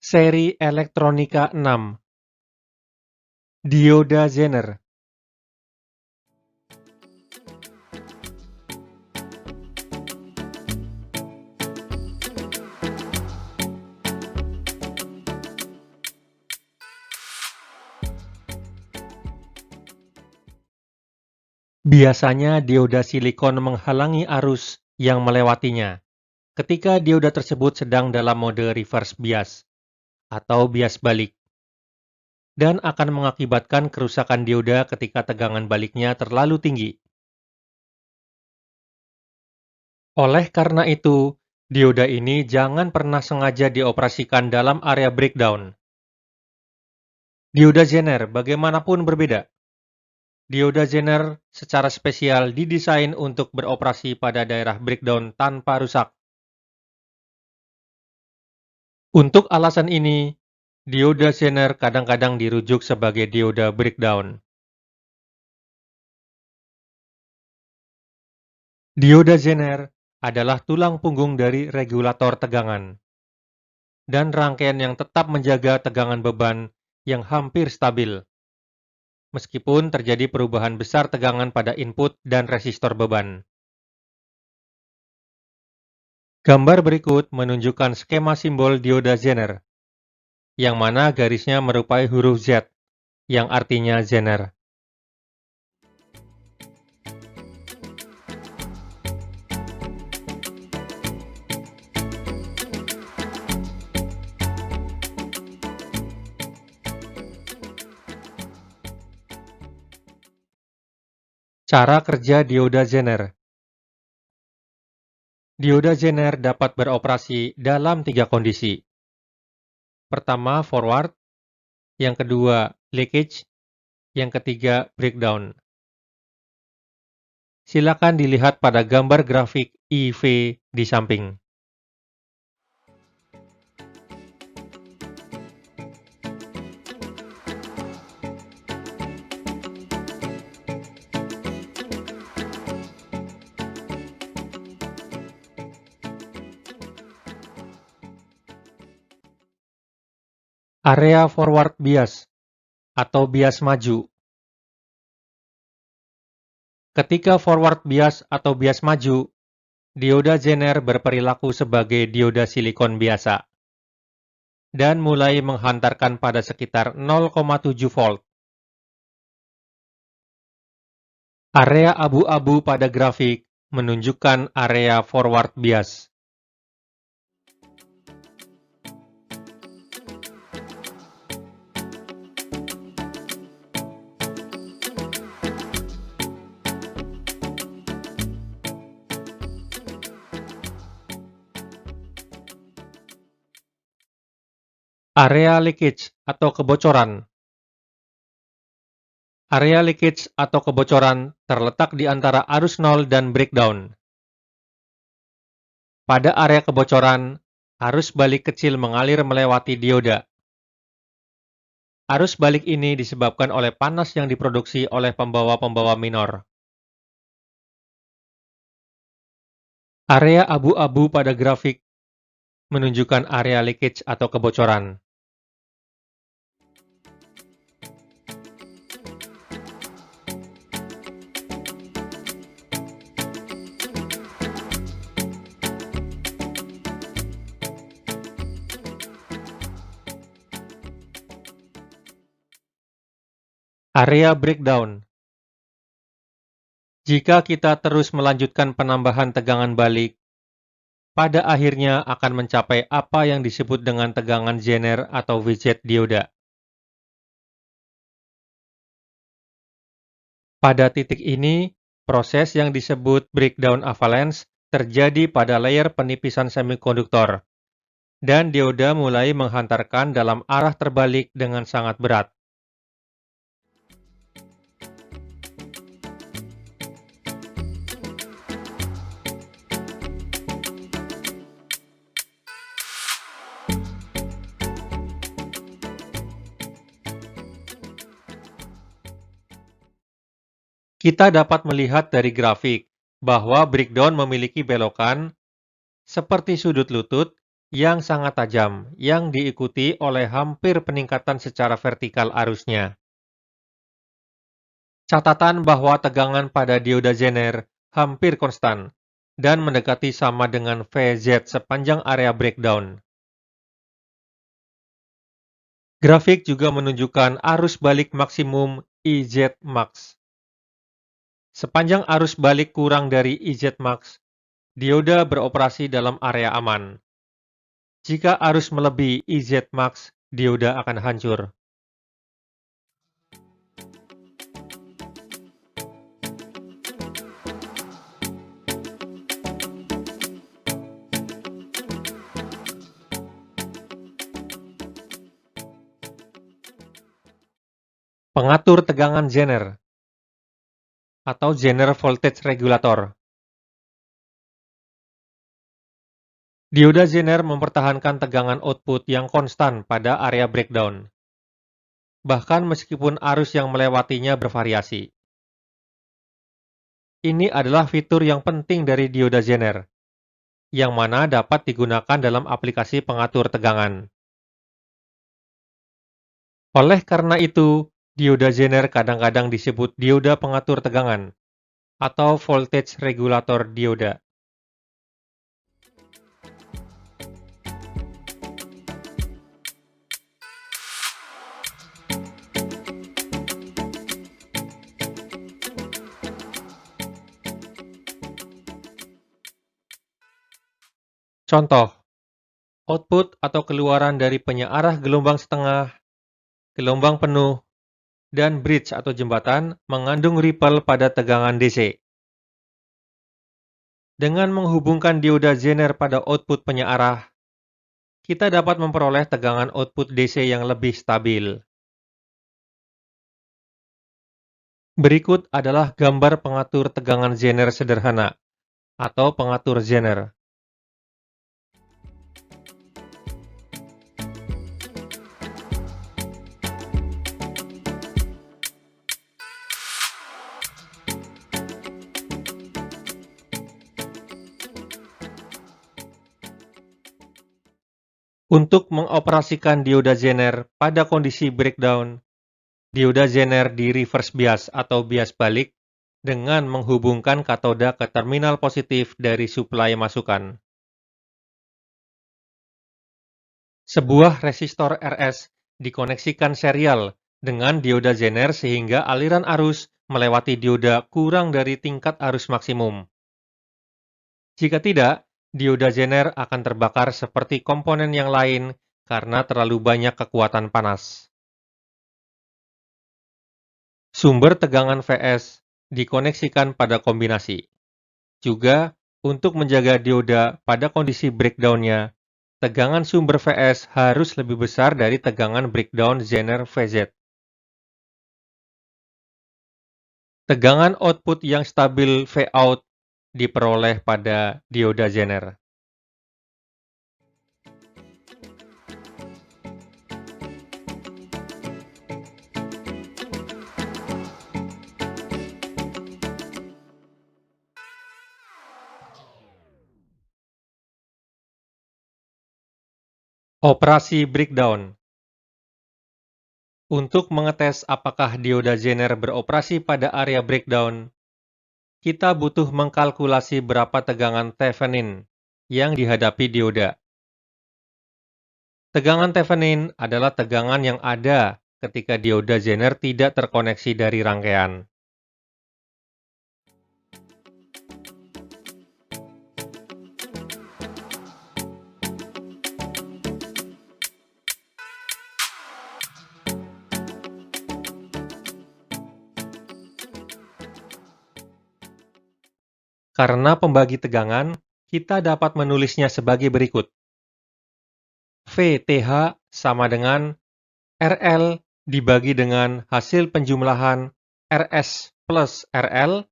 Seri elektronika 6. Dioda Zener. Biasanya dioda silikon menghalangi arus yang melewatinya ketika dioda tersebut sedang dalam mode reverse bias atau bias balik, dan akan mengakibatkan kerusakan dioda ketika tegangan baliknya terlalu tinggi. Oleh karena itu, dioda ini jangan pernah sengaja dioperasikan dalam area breakdown. Dioda Zener bagaimanapun berbeda. Dioda Zener secara spesial didesain untuk beroperasi pada daerah breakdown tanpa rusak. Untuk alasan ini, dioda Zener kadang-kadang dirujuk sebagai dioda breakdown. Dioda Zener adalah tulang punggung dari regulator tegangan dan rangkaian yang tetap menjaga tegangan beban yang hampir stabil, meskipun terjadi perubahan besar tegangan pada input dan resistor beban. Gambar berikut menunjukkan skema simbol dioda Zener, yang mana garisnya merupai huruf Z, yang artinya Zener. Cara kerja dioda Zener. Dioda Zener dapat beroperasi dalam 3 kondisi. Pertama, forward, yang kedua, leakage, yang ketiga, breakdown. Silakan dilihat pada gambar grafik IV di samping. Area forward bias atau bias maju. Ketika forward bias atau bias maju, dioda Zener berperilaku sebagai dioda silikon biasa dan mulai menghantarkan pada sekitar 0,7 volt. Area abu-abu pada grafik menunjukkan area forward bias. Area leakage atau kebocoran. Area leakage atau kebocoran terletak di antara arus 0 dan breakdown. Pada area kebocoran, arus balik kecil mengalir melewati dioda. Arus balik ini disebabkan oleh panas yang diproduksi oleh pembawa-pembawa minor. Area abu-abu pada grafik menunjukkan area leakage atau kebocoran. Area breakdown. Jika kita terus melanjutkan penambahan tegangan balik, pada akhirnya akan mencapai apa yang disebut dengan tegangan Zener atau VZ dioda. Pada titik ini, proses yang disebut breakdown avalanche terjadi pada layer penipisan semikonduktor, dan dioda mulai menghantarkan dalam arah terbalik dengan sangat berat. Kita dapat melihat dari grafik bahwa breakdown memiliki belokan seperti sudut lutut yang sangat tajam yang diikuti oleh hampir peningkatan secara vertikal arusnya. Catatan bahwa tegangan pada dioda Zener hampir konstan dan mendekati sama dengan VZ sepanjang area breakdown. Grafik juga menunjukkan arus balik maksimum IZ max. Sepanjang arus balik kurang dari IZ max, dioda beroperasi dalam area aman. Jika arus melebihi IZ max, dioda akan hancur. Pengatur tegangan Zener atau Zener Voltage Regulator. Dioda Zener mempertahankan tegangan output yang konstan pada area breakdown, bahkan meskipun arus yang melewatinya bervariasi. Ini adalah fitur yang penting dari dioda Zener, yang mana dapat digunakan dalam aplikasi pengatur tegangan. Oleh karena itu, dioda Zener kadang-kadang disebut dioda pengatur tegangan atau voltage regulator dioda. Contoh, output atau keluaran dari penyearah gelombang setengah, gelombang penuh, dan bridge atau jembatan mengandung ripple pada tegangan DC. Dengan menghubungkan dioda Zener pada output penyearah, kita dapat memperoleh tegangan output DC yang lebih stabil. Berikut adalah gambar pengatur tegangan Zener sederhana, atau pengatur Zener. Untuk mengoperasikan dioda Zener pada kondisi breakdown, dioda Zener di reverse bias atau bias balik dengan menghubungkan katoda ke terminal positif dari suplai masukan. Sebuah resistor RS dikoneksikan serial dengan dioda Zener sehingga aliran arus melewati dioda kurang dari tingkat arus maksimum. Jika tidak, dioda Zener akan terbakar seperti komponen yang lain karena terlalu banyak kekuatan panas. Sumber tegangan VS dikoneksikan pada kombinasi. Juga, untuk menjaga dioda pada kondisi breakdown-nya, tegangan sumber VS harus lebih besar dari tegangan breakdown Zener VZ. Tegangan output yang stabil Vout diperoleh pada dioda Zener. Operasi breakdown. Untuk mengetes apakah dioda Zener beroperasi pada area breakdown, kita butuh mengkalkulasi berapa tegangan Thevenin yang dihadapi dioda. Tegangan Thevenin adalah tegangan yang ada ketika dioda Zener tidak terkoneksi dari rangkaian. Karena pembagi tegangan, kita dapat menulisnya sebagai berikut. VTH sama dengan RL dibagi dengan hasil penjumlahan RS plus RL,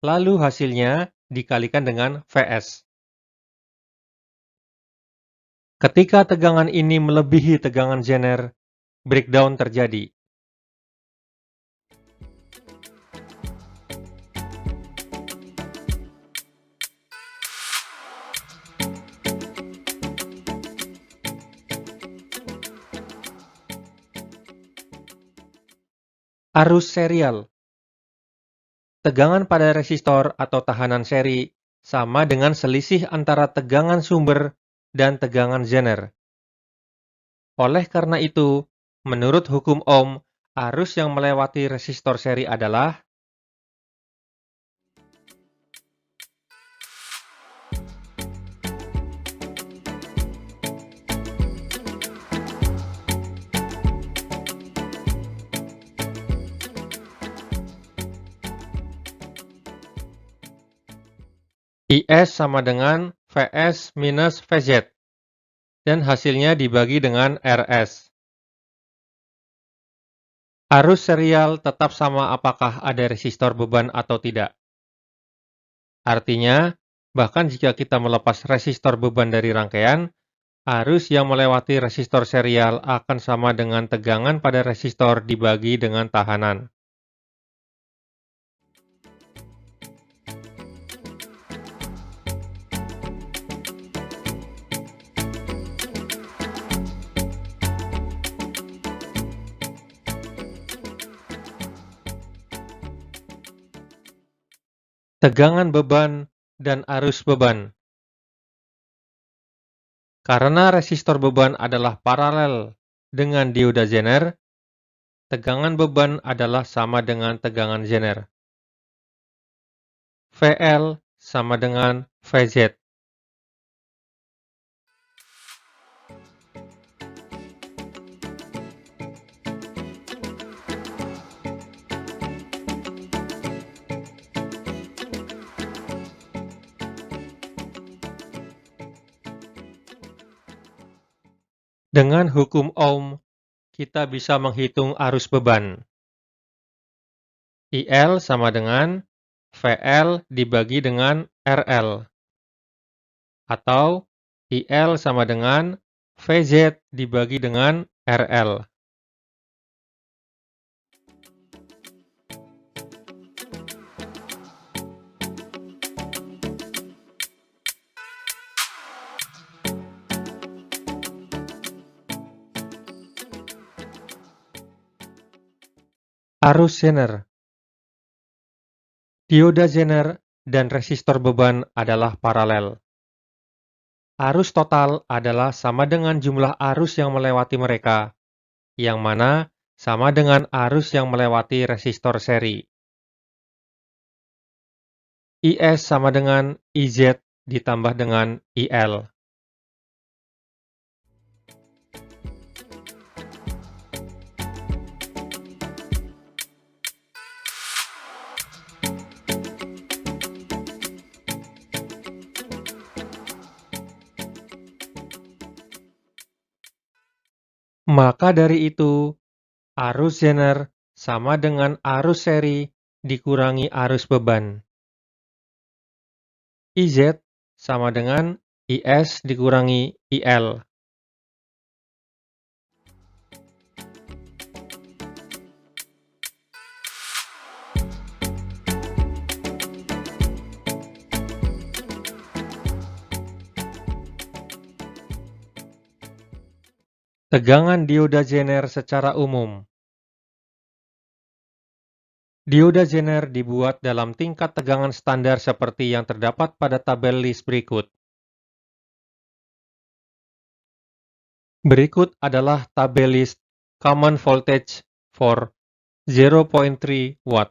lalu hasilnya dikalikan dengan VS. Ketika tegangan ini melebihi tegangan Zener, breakdown terjadi. Arus serial. Tegangan pada resistor atau tahanan seri sama dengan selisih antara tegangan sumber dan tegangan Zener. Oleh karena itu, menurut hukum Ohm, arus yang melewati resistor seri adalah IS sama dengan Vs minus Vz, dan hasilnya dibagi dengan Rs. Arus serial tetap sama apakah ada resistor beban atau tidak. Artinya, bahkan jika kita melepas resistor beban dari rangkaian, arus yang melewati resistor serial akan sama dengan tegangan pada resistor dibagi dengan tahanan. Tegangan beban dan arus beban. Karena resistor beban adalah paralel dengan dioda Zener, tegangan beban adalah sama dengan tegangan Zener. VL sama dengan Vz. Dengan hukum Ohm, kita bisa menghitung arus beban. IL sama dengan VL dibagi dengan RL. Atau IL sama dengan Vz dibagi dengan RL. Arus Zener. Dioda Zener dan resistor beban adalah paralel. Arus total adalah sama dengan jumlah arus yang melewati mereka, yang mana sama dengan arus yang melewati resistor seri. IS sama dengan IZ ditambah dengan IL. Maka dari itu, arus Zener sama dengan arus seri dikurangi arus beban. IZ sama dengan IS dikurangi IL. Tegangan dioda Zener secara umum. Dioda Zener dibuat dalam tingkat tegangan standar seperti yang terdapat pada tabel list berikut. Berikut adalah tabel list common voltage for 0.3 watt.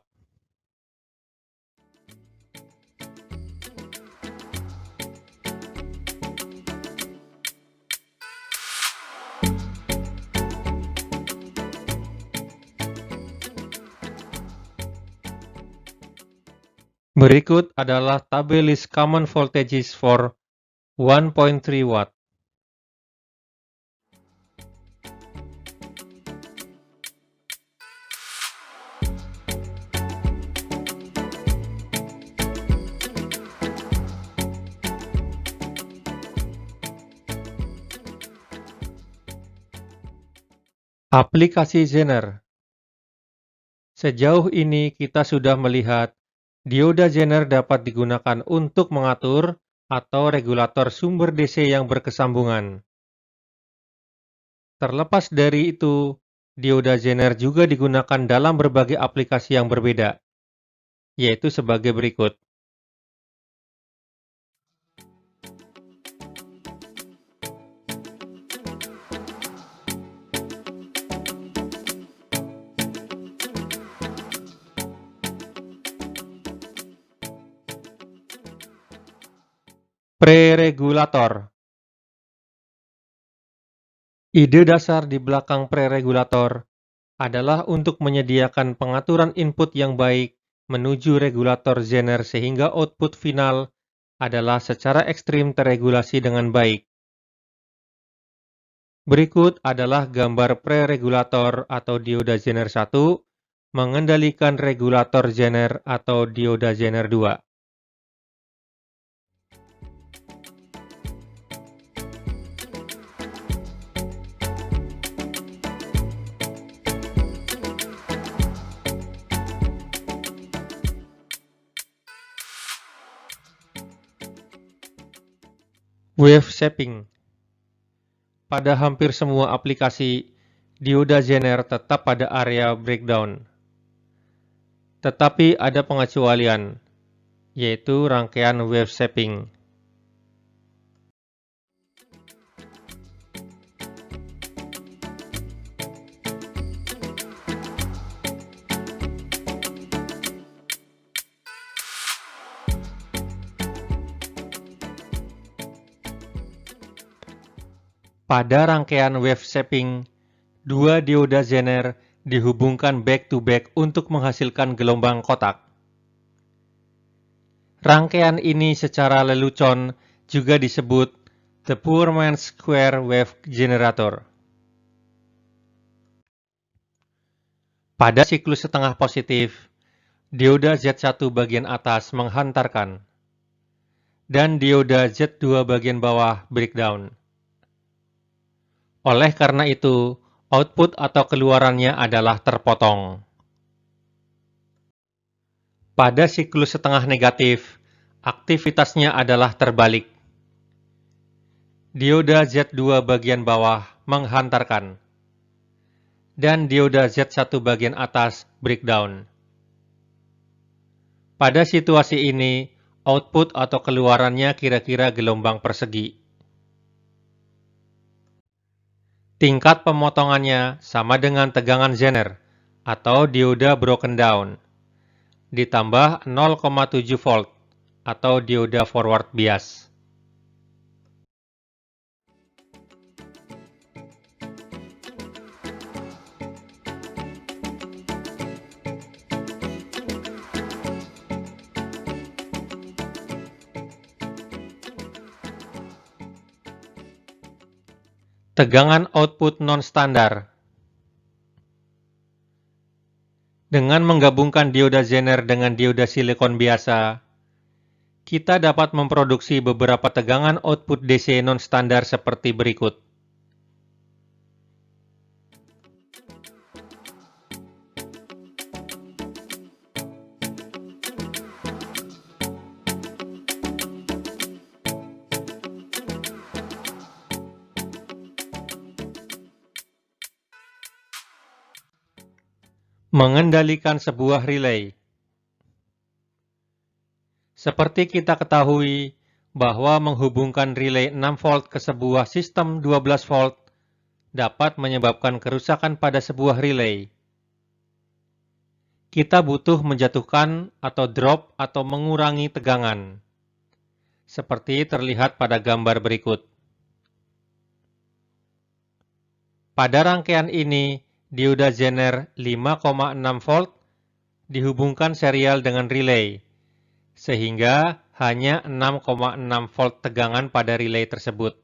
Berikut adalah tabel list common voltages for 1.3 watt. Aplikasi Zener. Sejauh ini kita sudah melihat dioda Zener dapat digunakan untuk mengatur atau regulator sumber DC yang berkesambungan. Terlepas dari itu, Dioda Zener juga digunakan dalam berbagai aplikasi yang berbeda, yaitu sebagai berikut. Preregulator. Ide dasar di belakang preregulator adalah untuk menyediakan pengaturan input yang baik menuju regulator Zener sehingga output final adalah secara ekstrim terregulasi dengan baik. Berikut adalah gambar preregulator atau dioda Zener 1 mengendalikan regulator Zener atau dioda Zener 2. Wave shaping. Pada hampir semua aplikasi, dioda Zener tetap pada area breakdown. Tetapi ada pengecualian, yaitu rangkaian wave shaping. Pada rangkaian wave shaping, dua dioda Zener dihubungkan back-to-back untuk menghasilkan gelombang kotak. Rangkaian ini secara lelucon juga disebut the poor man's square wave generator. Pada siklus setengah positif, dioda Z1 bagian atas menghantarkan, dan dioda Z2 bagian bawah breakdown. Oleh karena itu, output atau keluarannya adalah terpotong. Pada siklus setengah negatif, aktivitasnya adalah terbalik. Dioda Z2 bagian bawah menghantarkan, dan dioda Z1 bagian atas breakdown. Pada situasi ini, output atau keluarannya kira-kira gelombang persegi. Tingkat pemotongannya sama dengan tegangan Zener atau dioda broken down, ditambah 0,7 volt atau dioda forward bias. Tegangan output non-standar. Dengan menggabungkan dioda Zener dengan dioda silikon biasa, kita dapat memproduksi beberapa tegangan output DC non-standar seperti berikut. Mengendalikan sebuah relay. Seperti kita ketahui bahwa menghubungkan relay 6 volt ke sebuah sistem 12 volt dapat menyebabkan kerusakan pada sebuah relay. Kita butuh menjatuhkan atau drop atau mengurangi tegangan, seperti terlihat pada gambar berikut. Pada rangkaian ini, dioda Zener 5,6 volt dihubungkan serial dengan relay, sehingga hanya 6,6 volt tegangan pada relay tersebut,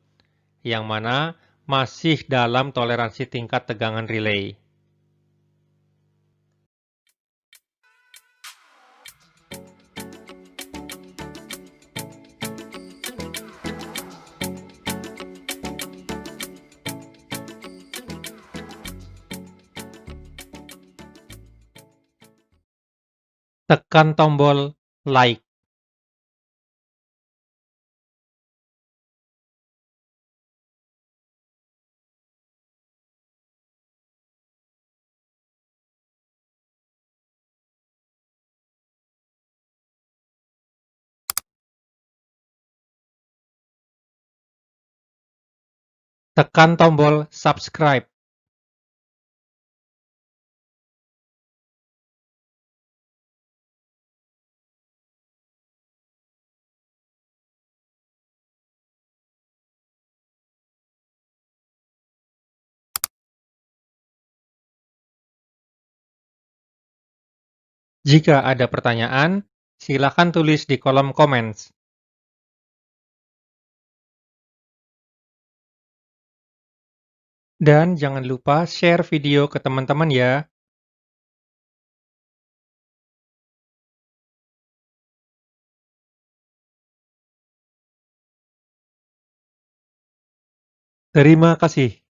yang mana masih dalam toleransi tingkat tegangan relay. Tekan tombol like. Tekan tombol subscribe. Jika ada pertanyaan, silakan tulis di kolom comments. Dan jangan lupa share video ke teman-teman ya. Terima kasih.